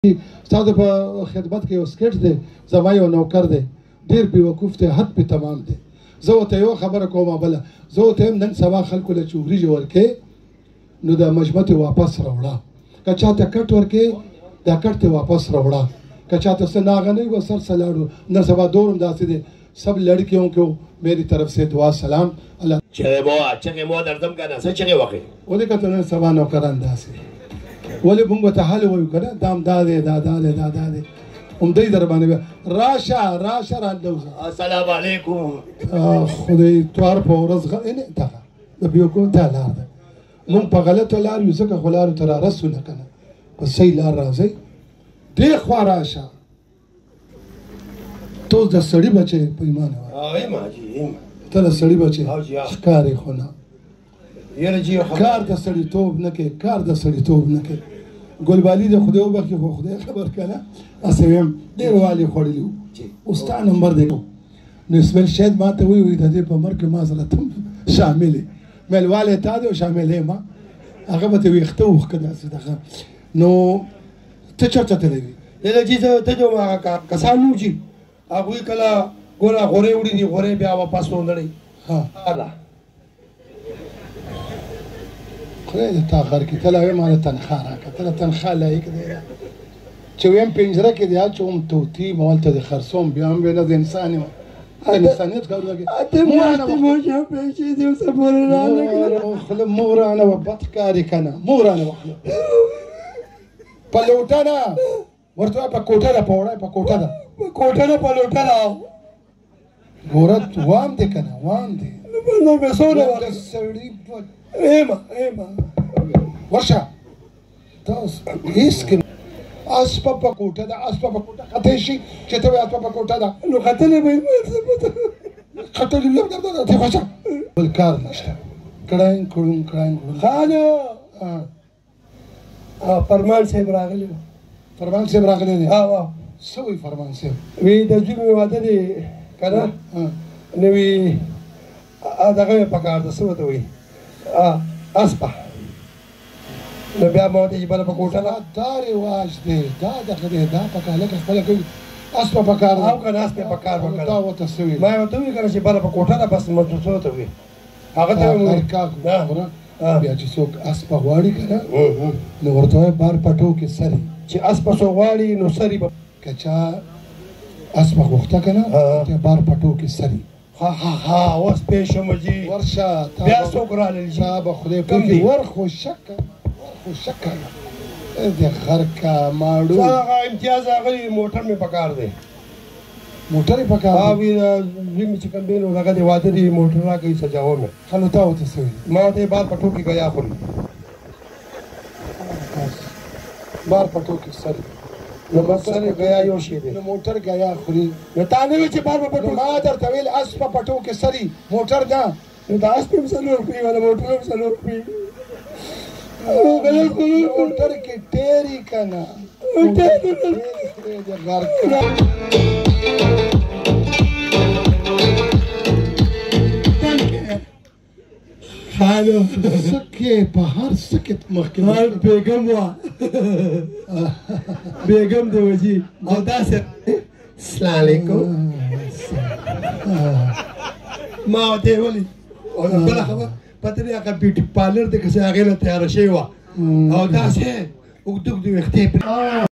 ستاسو په خدمت کې یو سکیټ دی، زما یو نوکر دی، ډېر بېوقوف دی، حد پې تمام دی. زه ورته یوه خبره کومه بله، زه ورته یم نن سبا خلکو له چې وریجې ورکې نو دا مجمه ته واپس راوړه، که چاته کټ ورکې دا کټ ته واپس راوړه، که چاته څه ناغه نه وي بس سر سلاړو. نن سبا دور هم داسې دی. सब लड़कियों को मेरी तरफ से दुआ सलाम. अल्लाह चगे मो दर्दम का ना चगे वाके ओले का तो सभा नौकरान दासी ओले बुंगो तहाले वो करे दाम दादे दादे उमदई दरबाने राशा राशा रांदो अस्सलाम वालेकुम खुदे तवार पौरस इन تا د بیو کو ته لار ده مون په غلطه لار یو څنګه خلارو تر رسول کنه په صحیح لار راځي دی خو راشه تو د سړی بچي په ایمان وای ما جی ته د سړی بچي ښکارې خو نه یره جی کار د سړی توب نه کې کار د سړی توب نه کې ګلبالي د خدای وبخي خو خدای خبر کنه اسویم ډیر والی خړلیو استاد نمبر دیکھو نو اسماعیل شاید ما ته وی د دې په مرګ ما سره تم شاملې مل والي تا دې شاملې ما هغه به وي ختوخ کده څه نو ته چاته ته دی یره جی ته جو ما کسانو جی هغه کله ګوره غورې وړي دي غورې بیا واپس وندړي ها الله خدای دې تا خر کې کله وې مال تنخواه راکړه کله تنخواه لایق دی چې ویم پنجره کې دی چې هم توتی مالته د خرصوم بیا هم نه د انسان انسانیت کار کوي اته مو چې پیسې دې اوس پورې خل مورانه وبط کاری کنه مورانه وخت په لوټانا ورته په کوټه ده په وړه په کوټه ده کوټه نه په لوټه ده ګورت وام دې کنه وام دې نو به سونه سړی ایما ورشه تاسو هیڅ کې اسپا په کوټه ده اسپا په کوټه خته شي چې ته اسپا په کوټه ده نو خطلې به خطلې یو ده ته خوښه بل کار نشته کړاین خانه فرمان صاحب راغلی فرمان صاحب راغلی دی ها سوي فرمان صاحب وی د جمعې واده دی کنه نو وی دغه پکار د سو ته وی اسپا نو بیا مو دې بل په کوټه دا رواج دی دا دغه دا پکاله خپل کوي اسپا پکار او کنه اسپا پکار وکړه دا وته سوي ما ته وی کنه چې بل په کوټه نه بس مو ته وی هغه ته وی بیا چې څوک اسپا غواړي کنه نو ورته بار پټو کې سری چې اسپا سو غواړي نو سری کچا اسپا غوښته کنه ته بار پټو کې سری ها اوس پېښه مجي ورشه بیا څوک راغلی صاحب خدای په ورخو شک دې غر کا ماړو هغه امتیاز هغه موټر می پکار دی موټر یې پکار ها وی زمي چې کوم دین هغه دی واده دی موټر راکې سجاو مې خلو تا وته سوي ما ته بار پټو کې گیا خو بار پټو کې سری نو موټر گیا یو شی دی نو موټر گیا خوري نو تا نه چې بار پټو ما درته ویل اس په پټو کې سری موټر دا نو دا اس په سلور کوي ولا موټر په سلور کوي موټر کې ټيري کنه غر حالو سکه په هر سکت مخکې بیگم وا بیگم دی وجی او داسه السلام علیکم ما ته ولي او بل خبر پته دی هغه بیوټي پارلر د کسه هغه له تیار شوی و او داسه وګدوګ دی وختې